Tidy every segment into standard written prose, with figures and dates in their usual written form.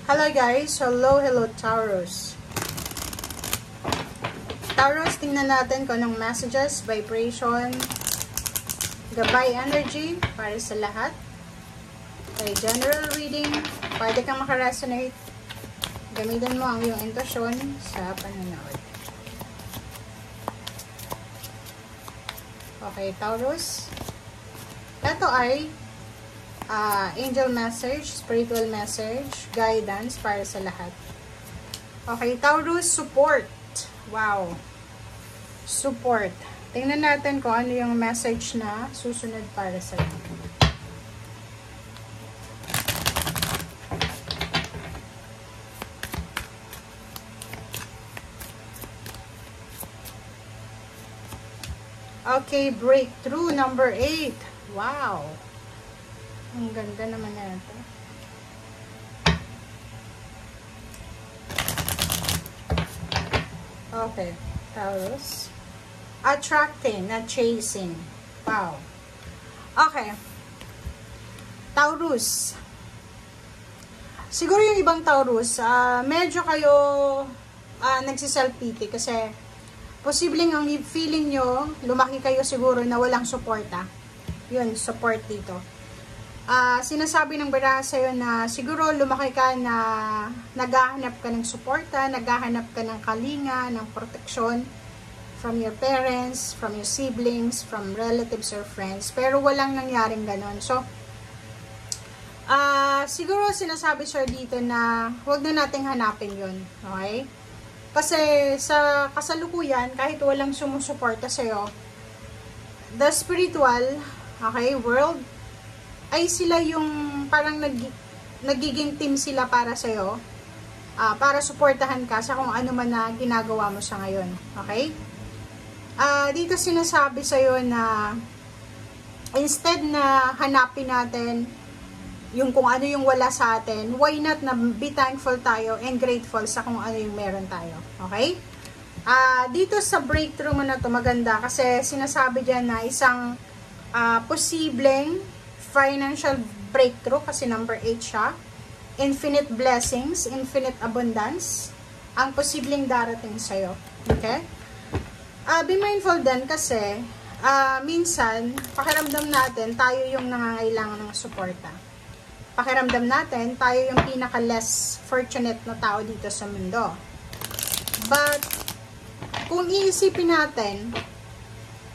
Hello guys, hello Taurus. Taurus, tingnan natin kung anong messages, vibration, gabay energy para sa lahat. Okay, general reading, pwede kang makaresonate. Gamitin mo ang iyong intuition sa panonood. Okay, Taurus. Ito ay angel message, spiritual message, guidance para sa lahat. Okay, Taurus, support. Wow. Support. Tingnan natin kung ano yung message na susunod para sa iyo. Okay, breakthrough number 8. Wow. Ang ganda naman na ito. Okay, Taurus. Attracting, not chasing. Wow. Okay. Taurus. Siguro yung ibang Taurus, medyo kayo nagsiself-pity kasi posibleng ang feeling nyo, lumaki kayo siguro na walang suporta. Yun, support dito. Sinasabi ng baraha sa'yo na siguro lumaki ka na naghahanap ka ng suporta, naghahanap ka ng kalinga, ng proteksyon from your parents, from your siblings, from relatives or friends, pero walang nangyaring ganon. So, siguro sinasabi sir dito na huwag na nating hanapin yun, okay? Kasi sa kasalukuyan, kahit walang sumusuporta sa'yo, the spiritual, okay, world, ay sila yung parang nagiging team sila para sa'yo, para suportahan ka sa kung ano man na ginagawa mo sa ngayon. Okay? Dito sinasabi sa'yo na instead na hanapin natin yung kung ano yung wala sa atin, why not na be thankful tayo and grateful sa kung ano yung meron tayo. Okay? Dito sa breakthrough mo na to maganda kasi sinasabi dyan na isang posibleng financial breakthrough kasi number 8 siya. Infinite blessings, infinite abundance ang posibleng darating sa'yo. Okay? Be mindful din kasi minsan, pakiramdam natin tayo yung nangangailangan ng suporta. Pakiramdam natin tayo yung pinaka-less fortunate na tao dito sa mundo. But, kung iisipin natin,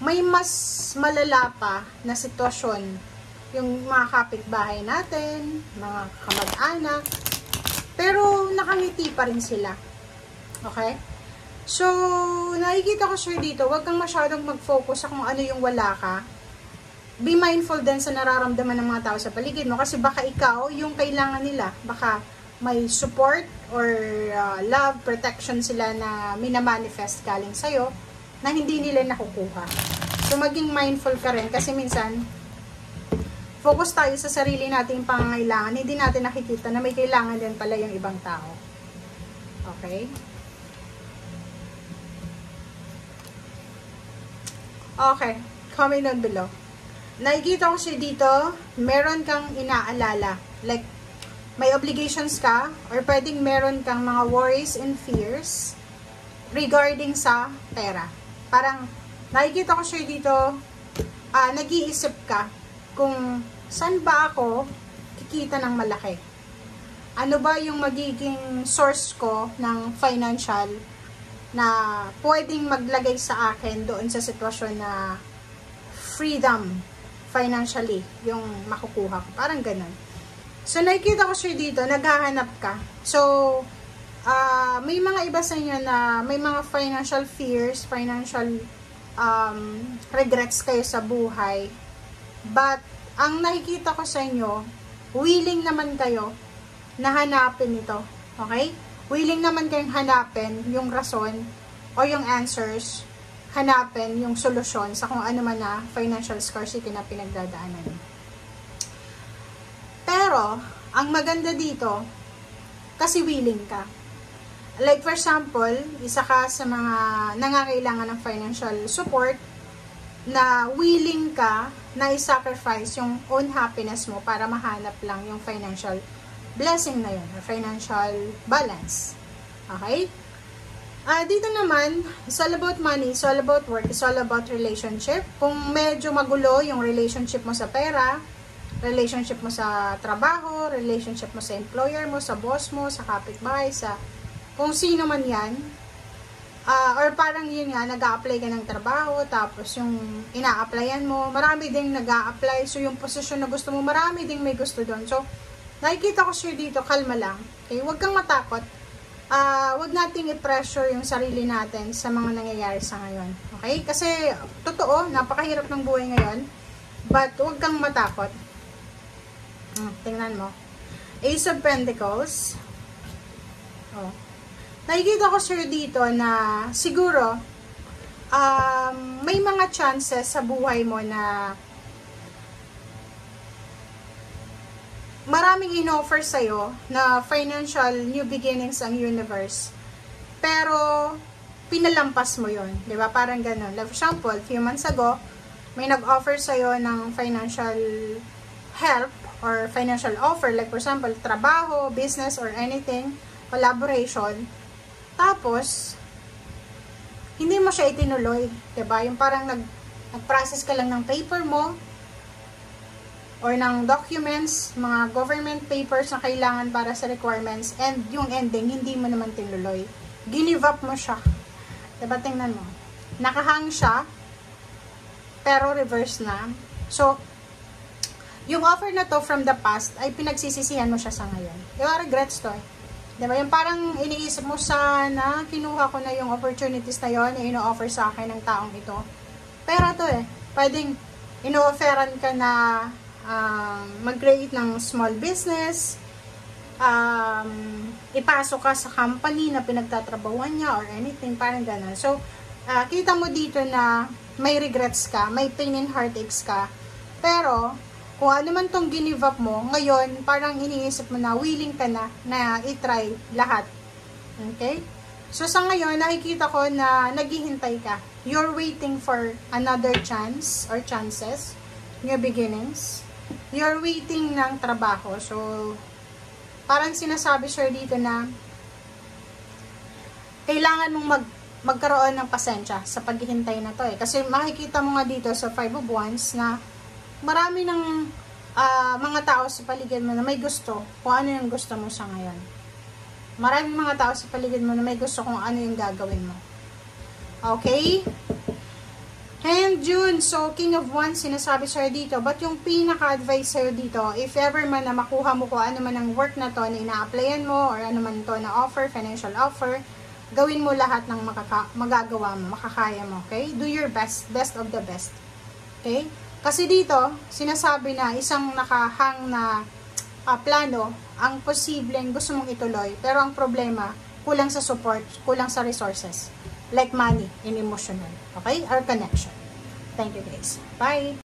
may mas malala pa na sitwasyon yung mga kapitbahay natin, mga kamag-anak, pero nakangiti pa rin sila. Okay? So, nakikita ko sir dito, huwag kang masyadong mag-focus sa kung ano yung wala ka. Be mindful din sa nararamdaman ng mga tao sa paligid mo kasi baka ikaw yung kailangan nila. Baka may support or love, protection sila na minamanifest galing sa'yo na hindi nila nakukuha. So, maging mindful ka rin kasi minsan, focus tayo sa sarili nating pangangailangan, hindi natin nakikita na may kailangan din pala yung ibang tao. Okay? Okay. Comment down below. Nakikita ko siya dito, meron kang inaalala. Like, may obligations ka, or pwedeng meron kang mga worries and fears regarding sa pera. Parang, nakikita ko siya dito, nag-iisip ka, kung saan ba ako kikita ng malaki? Ano ba yung magiging source ko ng financial na pwedeng maglagay sa akin doon sa sitwasyon na freedom financially yung makukuha ko. Parang ganun. So, nakikita ko siya dito, naghahanap ka. So, may mga iba sa inyo na may mga financial fears, financial regrets kayo sa buhay. But, ang nakikita ko sa inyo, willing naman kayo na hanapin ito. Okay? Willing naman kayong hanapin yung rason o yung answers, hanapin yung solusyon sa kung ano man na financial scarcity na pinagdadaanan. Pero, ang maganda dito, kasi willing ka. Like for example, isa ka sa mga nangangailangan ng financial support, na willing ka na i-sacrifice yung own happiness mo para mahanap lang yung financial blessing na yun, or financial balance. Okay? Dito naman, it's all about money, it's all about work, it's all about relationship. Kung medyo magulo yung relationship mo sa pera, relationship mo sa trabaho, relationship mo sa employer mo, sa boss mo, sa kapitbahay, sa kung sino man yan, or parang yun nga, nag-a-apply ka ng trabaho, tapos yung ina-applyan mo, marami ding nag-a-apply, so yung posisyon na gusto mo, marami ding may gusto doon. So, nakikita ko sure dito, kalma lang. Okay? Huwag kang matakot. Huwag nating i-pressure yung sarili natin sa mga nangyayari sa ngayon. Okay? Kasi, totoo, napakahirap ng buhay ngayon. But, huwag kang matakot. Tingnan mo. Ace of Pentacles. Oh. Nakikita ko sir dito na siguro, may mga chances sa buhay mo na maraming in-offer sa'yo na financial new beginnings ang universe. Pero, pinalampas mo yon, di ba? Parang ganun. Like, for example, a few months ago, may nag-offer sa'yo ng financial help or financial offer. Like, for example, trabaho, business, or anything, collaboration. Tapos, hindi mo siya itinuloy. Di ba? Yung parang nag-process ka lang ng paper mo, or ng documents, mga government papers na kailangan para sa requirements, and yung ending, hindi mo naman tinuloy. Give up mo siya. Diba, tingnan mo. Nakahang siya, pero reverse na. So, yung offer na to from the past, ay pinagsisisihan mo siya sa ngayon. Diba, regrets to eh. Diba, yung parang iniisip mo sana, kinuha ko na yung opportunities na yon na ino-offer sa akin ng taong ito. Pero to eh, pwedeng ino-offeran ka na mag-create ng small business, ipasok ka sa company na pinagtatrabahuan niya or anything, parang gano'n. So, kita mo dito na may regrets ka, may pain and heartaches ka, pero kung ano man tong give up mo, ngayon, parang iniisip mo na, willing ka na i-try lahat. Okay? So, sa ngayon, nakikita ko na naghihintay ka. You're waiting for another chance or chances, new beginnings. You're waiting ng trabaho. So, parang sinasabi sir dito na kailangan mong magkaroon ng pasensya sa paghihintay na to eh. Kasi makikita mo nga dito sa 5 of Wands na marami ng mga tao sa paligid mo na may gusto kung ano yung gusto mo sa ngayon. Maraming mga tao sa paligid mo na may gusto kung ano yung gagawin mo. Okay? And June, so King of Wands, sinasabi sa'yo dito, but yung pinaka-advice sa'yo dito, if ever man na makuha mo kung ano man ang work na to na ina-applyan mo, or ano man to na offer, financial offer, gawin mo lahat ng magagawa mo, makakaya mo, okay? Do your best, best of the best. Okay? Kasi dito, sinasabi na isang nakahang na plano, ang posibleng gusto mong ituloy, pero ang problema, kulang sa support, kulang sa resources. Like money and emotional. Okay? Or connection. Thank you guys. Bye!